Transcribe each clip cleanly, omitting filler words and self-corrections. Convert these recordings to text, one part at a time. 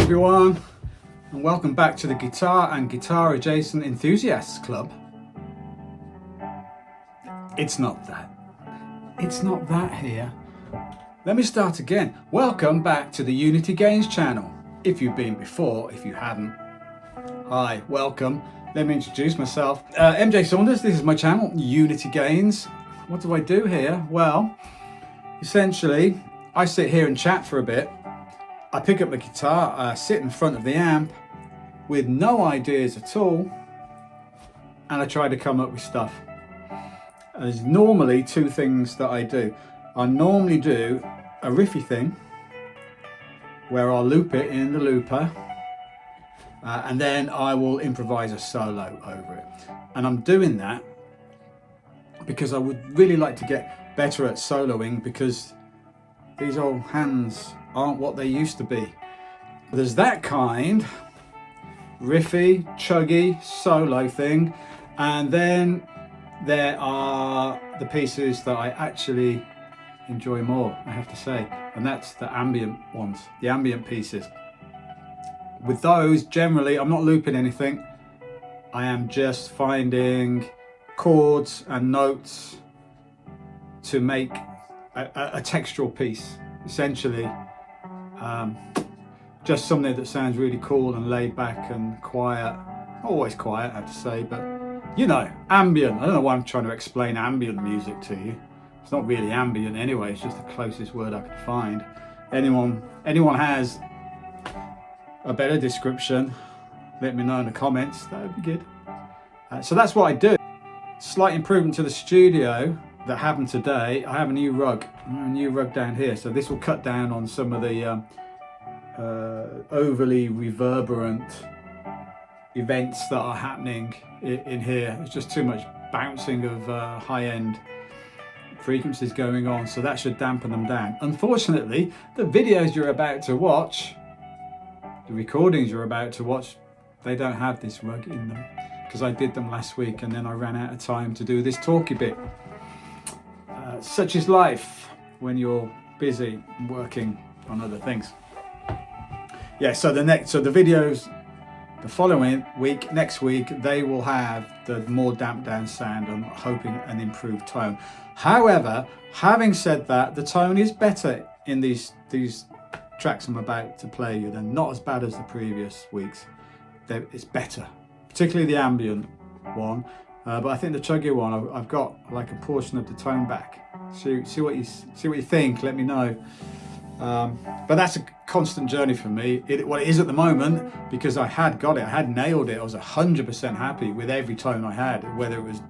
everyone, and welcome back to the Guitar and Guitar Adjacent Enthusiasts Club. It's not that here. Let me start again. Welcome back to the Unity Gains channel. If you've been before, if you haven't, hi, welcome. Let me introduce myself. MJ Saunders, this is my channel, Unity Gains. What do I do here? Well, essentially, I sit here and chat for a bit. I pick up the guitar, I sit in front of the amp with no ideas at all, and I try to come up with stuff. There's normally two things that I do. I normally do a riffy thing where I'll loop it in the looper, and then I will improvise a solo over it. And I'm doing that because I would really like to get better at soloing, because these old hands aren't what they used to be. There's that kind riffy, chuggy solo thing, and then there are the pieces that I actually enjoy more, I have to say, and that's the ambient ones, the ambient pieces. With those, generally, I'm not looping anything. I am just finding chords and notes to make a textural piece, essentially. Just something that sounds really cool and laid back and quiet. Always quiet, I have to say, but you know, ambient. I don't know why I'm trying to explain ambient music to you. It's not really ambient anyway, it's just the closest word I could find. Anyone has a better description, let me know in the comments, that would be good. So that's what I do. Slight improvement to the studio that happened today. I have a new rug down here, so this will cut down on some of the overly reverberant events that are happening in here. It's just too much bouncing of high-end frequencies going on, so that should dampen them down. Unfortunately, the videos you're about to watch, the recordings you're about to watch, they don't have this rug in them, because I did them last week and then I ran out of time to do this talky bit. Such is life when you're busy working on other things. Yeah, so the videos the following week, next week, they will have the more damped down sound. I'm hoping an improved tone. However, having said that, the tone is better in these tracks I'm about to play you. They're not as bad as the previous weeks. It's better, particularly the ambient one. But I think the chuggy one, I've got like a portion of the tone back. See what you think. Let me know. But that's a constant journey for me. What it is at the moment, because I had got it, I had nailed it. I was 100% happy with every tone I had, whether it was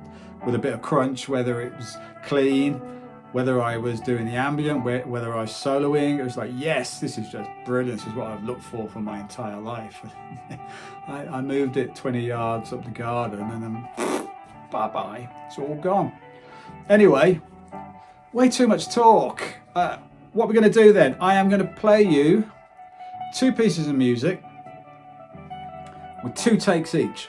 with a bit of crunch, whether it was clean, whether I was doing the ambient, whether I was soloing. It was like, yes, this is just brilliant. This is what I've looked for my entire life. I moved it 20 yards up the garden and then bye-bye, it's all gone. Anyway, way too much talk. What we're going to do then, I am going to play you two pieces of music with 2 takes each.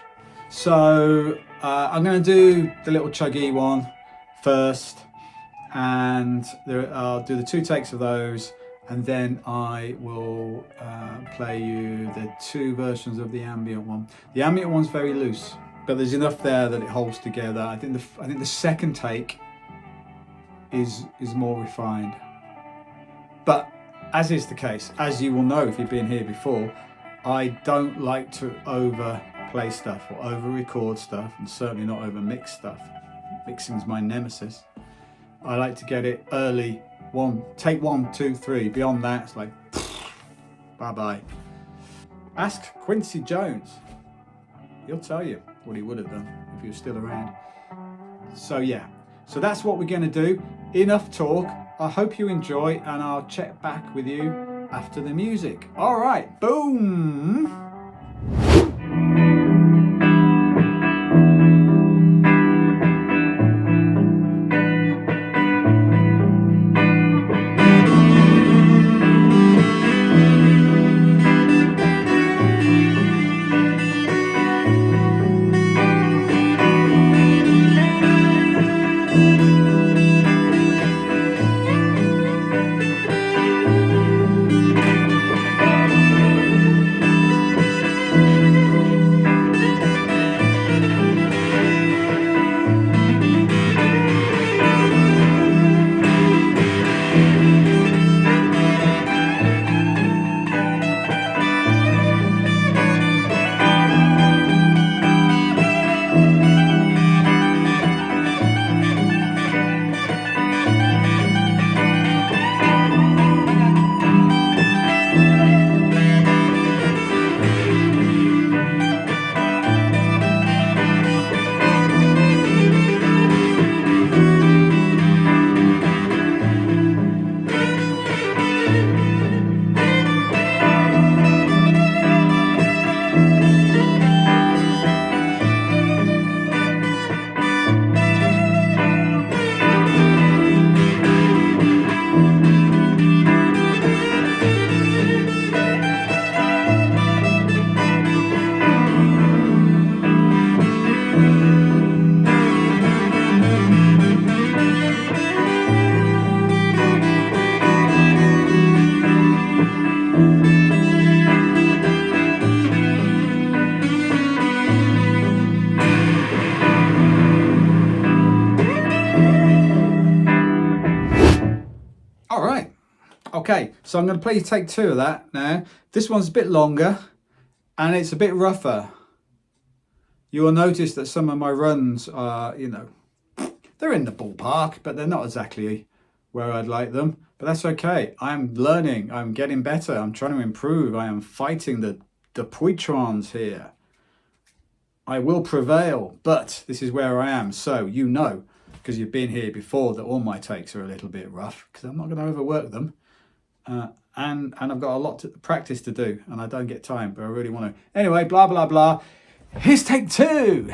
So I'm going to do the little chuggy one first, and I'll do the 2 takes of those, and then I will play you the 2 versions of the ambient one. The ambient one's very loose, but there's enough there that it holds together. I think the second take is more refined. But as is the case, as you will know if you've been here before, I don't like to overplay stuff or over record stuff, and certainly not over mix stuff. Mixing's my nemesis. I like to get it early. Take 1, 2, 3. Beyond that, it's like bye-bye. Ask Quincy Jones. He'll tell you what he would have done if he was still around. So yeah, so that's what we're going to do. Enough talk. I hope you enjoy, and I'll check back with you after the music. All right, boom. So I'm going to play take 2 of that now. This one's a bit longer and it's a bit rougher. You will notice that some of my runs are, you know, they're in the ballpark, but they're not exactly where I'd like them. But that's okay. I'm learning. I'm getting better. I'm trying to improve. I am fighting the poitrons here. I will prevail, but this is where I am. So you know, because you've been here before, that all my takes are a little bit rough because I'm not going to overwork them. And I've got a lot to practice to do and I don't get time, but I really want to. Anyway, blah, blah, blah. Here's take 2.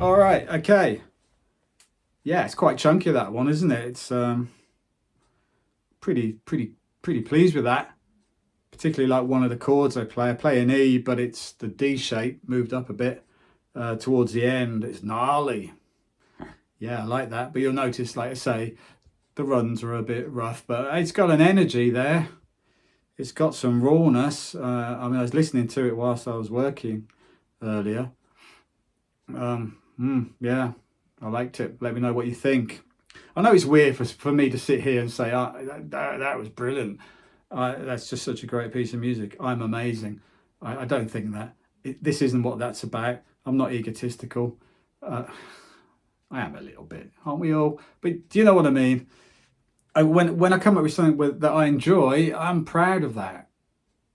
All right, okay. Yeah, it's quite chunky, that one, isn't it? It's pretty pleased with that. Particularly like one of the chords I play an E, but it's the D shape moved up a bit towards the end. It's gnarly. Yeah, I like that. But you'll notice, like I say, the runs are a bit rough, but it's got an energy there. It's got some rawness. I mean, I was listening to it whilst I was working earlier. Yeah, I liked it. Let me know what you think. I know it's weird for me to sit here and say, oh, that was brilliant. That's just such a great piece of music. I'm amazing. I don't think that. This isn't what that's about. I'm not egotistical. I am a little bit, aren't we all? But do you know what I mean? When I come up with something that I enjoy, I'm proud of that.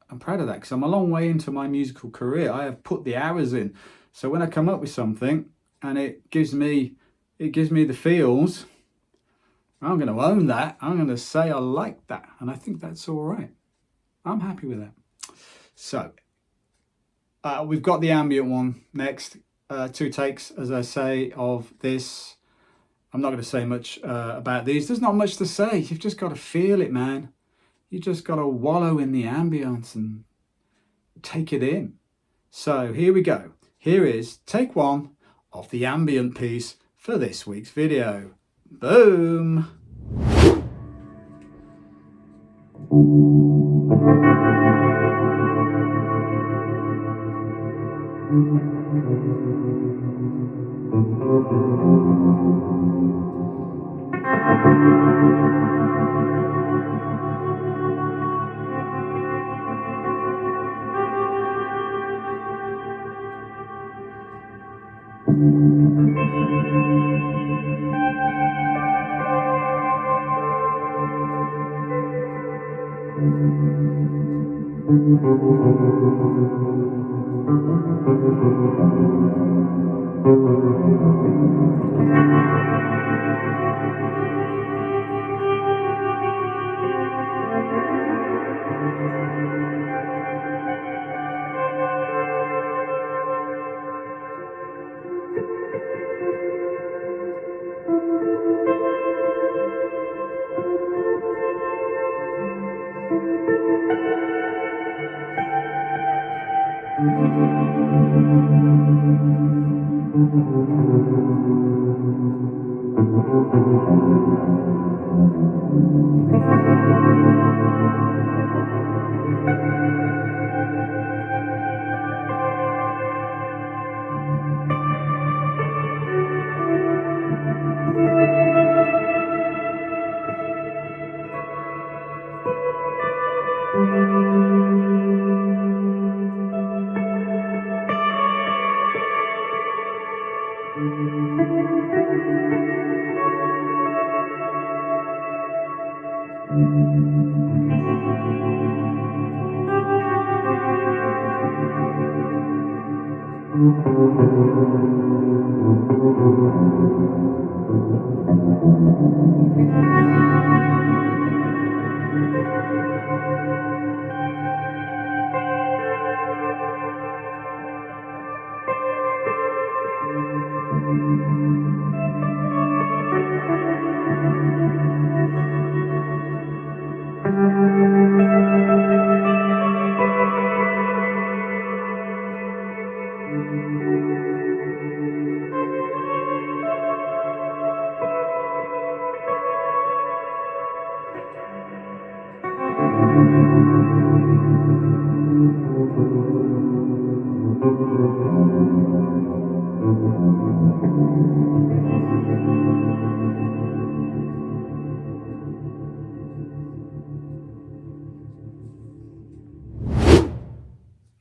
I'm proud of that because I'm a long way into my musical career. I have put the hours in. So when I come up with something and it gives me the feels, I'm going to own that. I'm going to say I like that. And I think that's all right. I'm happy with that. So we've got the ambient one next. 2 takes, as I say, of this. I'm not going to say much about these. There's not much to say. You've just got to feel it, man. You just got to wallow in the ambience and take it in. So here we go. Here is take 1 of the ambient piece for this week's video. Boom!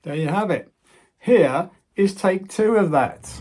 There you have it. Here is take 2 of that.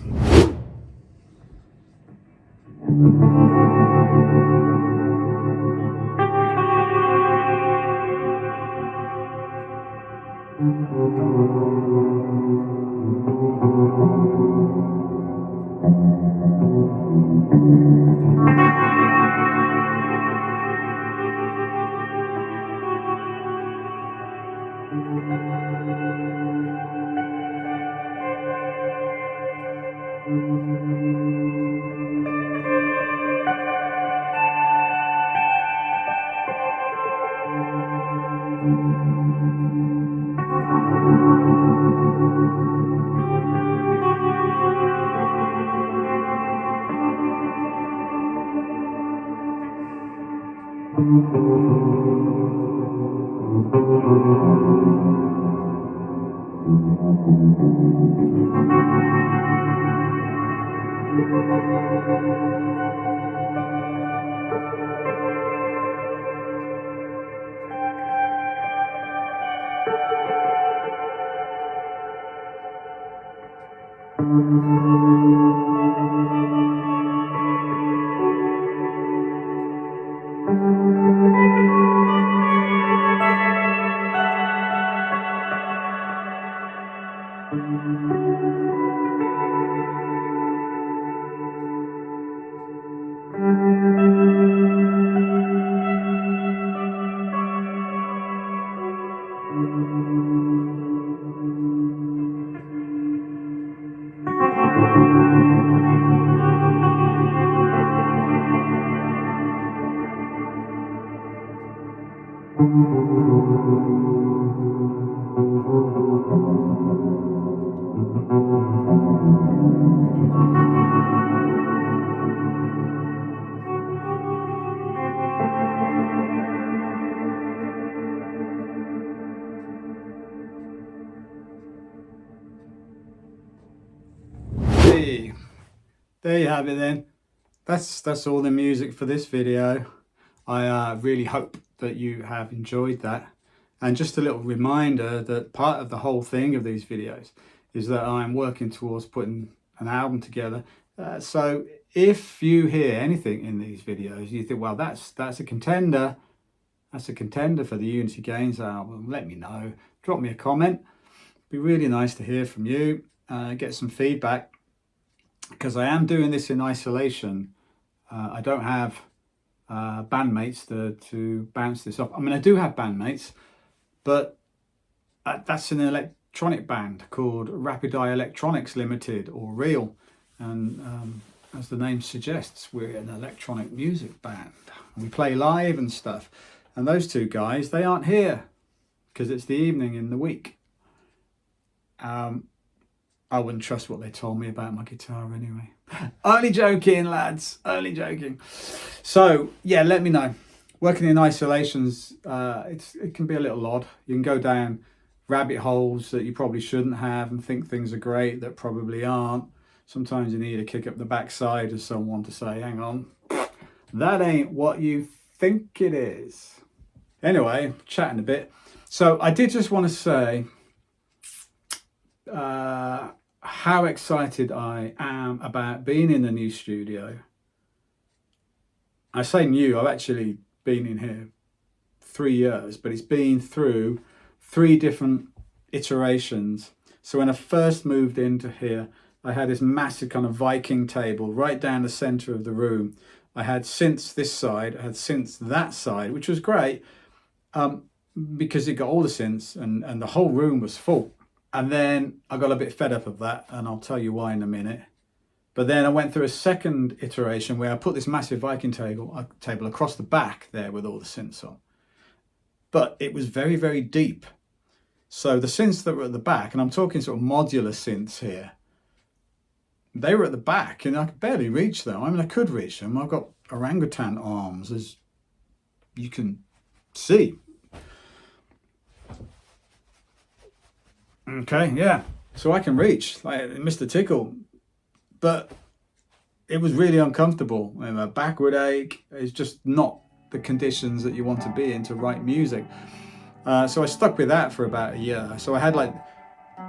There you have it then. That's all the music for this video. I really hope that you have enjoyed that. And just a little reminder that part of the whole thing of these videos is that I'm working towards putting an album together. So if you hear anything in these videos, you think, well, that's a contender. That's a contender for the Unity Gains album. Let me know. Drop me a comment. It'd be really nice to hear from you. Get some feedback. Because I am doing this in isolation. I don't have bandmates to bounce this off. I mean, I do have bandmates, but that's an electronic band called Rapid Eye Electronics Limited, or Real. And as the name suggests, we're an electronic music band. We play live and stuff. And those two guys, they aren't here because it's the evening in the week. I wouldn't trust what they told me about my guitar anyway. Only joking, lads, only joking. So yeah, let me know. Working in isolations, it can be a little odd. You can go down rabbit holes that you probably shouldn't have and think things are great that probably aren't. Sometimes you need a kick up the backside of someone to say, hang on, that ain't what you think it is. Anyway, chatting a bit. So I did just want to say how excited I am about being in the new studio. I say new, I've actually been in here 3 years, but it's been through 3 different iterations. So when I first moved into here, I had this massive kind of Viking table right down the center of the room. I had synths this side, I had synths that side, which was great because it got all the synths and the whole room was full. And then I got a bit fed up of that, and I'll tell you why in a minute. But then I went through a second iteration where I put this massive Viking table across the back there with all the synths on. But it was very, very deep. So the synths that were at the back, and I'm talking sort of modular synths here, they were at the back and I could barely reach them. I mean, I could reach them. I've got orangutan arms, as you can see. Okay, yeah. So I can reach, like Mr. Tickle. But it was really uncomfortable. And my back would ache. It's just not the conditions that you want to be in to write music. So I stuck with that for about a year. So I had like,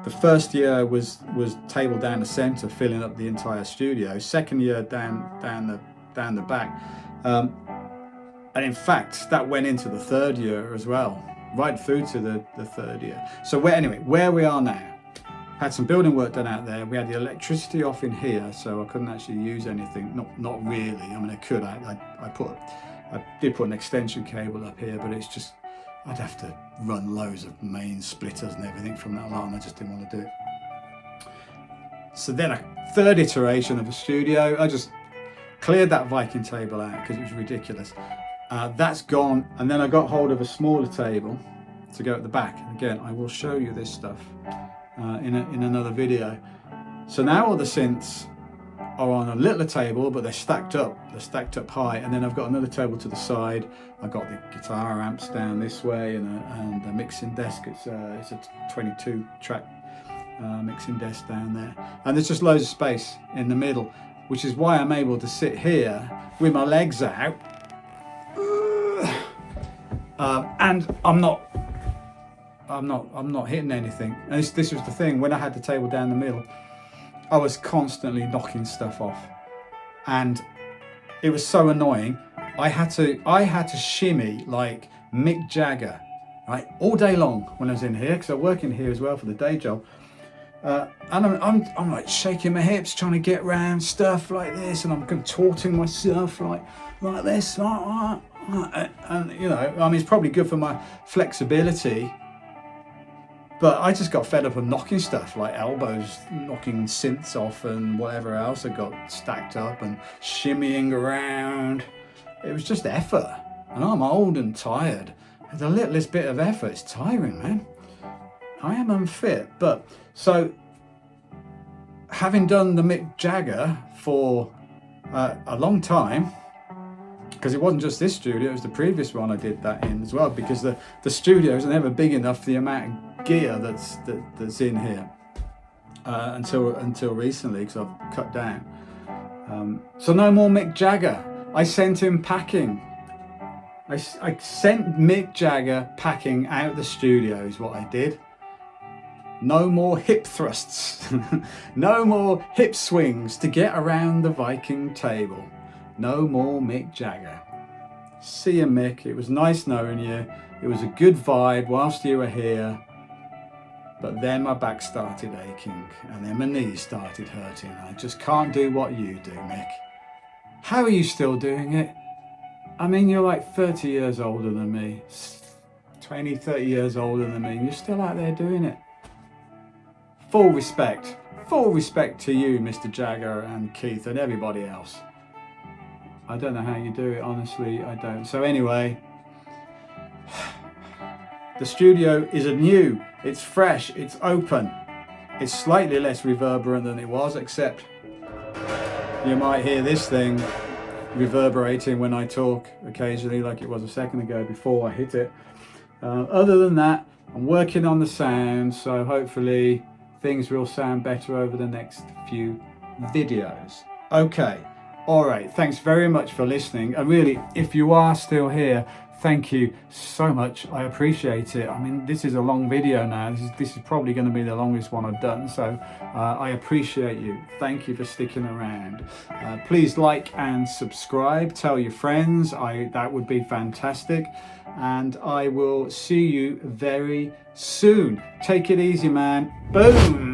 the first year was table down the center, filling up the entire studio. Second year down the back. And in fact, that went into the third year as well, right through to the third year. So where we are now. Had some building work done out there. We had the electricity off in here, so I couldn't actually use anything. Not really. I mean, I could. I did put an extension cable up here, but it's just, I'd have to run loads of main splitters and everything from that alarm. I just didn't want to do it. So then a third iteration of a studio, I just cleared that Viking table out because it was ridiculous. That's gone, and then I got hold of a smaller table to go at the back. Again, I will show you this stuff in another video. So now all the synths are on a little table, but they're stacked up high, and then I've got another table to the side. I've got the guitar amps down this way and a mixing desk. It's a 22 track mixing desk down there, and there's just loads of space in the middle, which is why I'm able to sit here with my legs out, and I'm not hitting anything. And this was the thing, when I had the table down the middle, I was constantly knocking stuff off, and it was so annoying. I had to shimmy like Mick Jagger, right, all day long when I was in here, because I work in here as well for the day job. And I'm like shaking my hips, trying to get around stuff like this, and I'm contorting myself like this, and you know, I mean, it's probably good for my flexibility. But I just got fed up of knocking stuff, like elbows, knocking synths off and whatever else I got stacked up and shimmying around. It was just effort. And I'm old and tired. The littlest bit of effort is tiring, man. I am unfit. But so, having done the Mick Jagger for a long time, because it wasn't just this studio, it was the previous one I did that in as well, because the studio is never big enough for the amount of gear that's in here until recently, because I've cut down. So no more Mick Jagger. I sent him packing. I sent Mick Jagger packing out the studio is what I did. No more hip thrusts. No more hip swings to get around the Viking table. No more Mick Jagger. See you, Mick. It was nice knowing you. It was a good vibe whilst you were here. But then my back started aching, and then my knees started hurting. I just can't do what you do, Mick. How are you still doing it? I mean, you're like 30 years older than me. 20, 30 years older than me. And you're still out there doing it. Full respect. Full respect to you, Mr. Jagger and Keith and everybody else. I don't know how you do it, honestly, I don't. So anyway, the studio is new, it's fresh, it's open. It's slightly less reverberant than it was, except you might hear this thing reverberating when I talk occasionally, like it was a second ago before I hit it. Other than that, I'm working on the sound, so hopefully things will sound better over the next few videos. Okay, all right, thanks very much for listening. And really, if you are still here, thank you so much. I appreciate it. I mean, this is a long video now. This is probably going to be the longest one I've done. So I appreciate you. Thank you for sticking around. Please like and subscribe. Tell your friends. That would be fantastic. And I will see you very soon. Take it easy, man. Boom.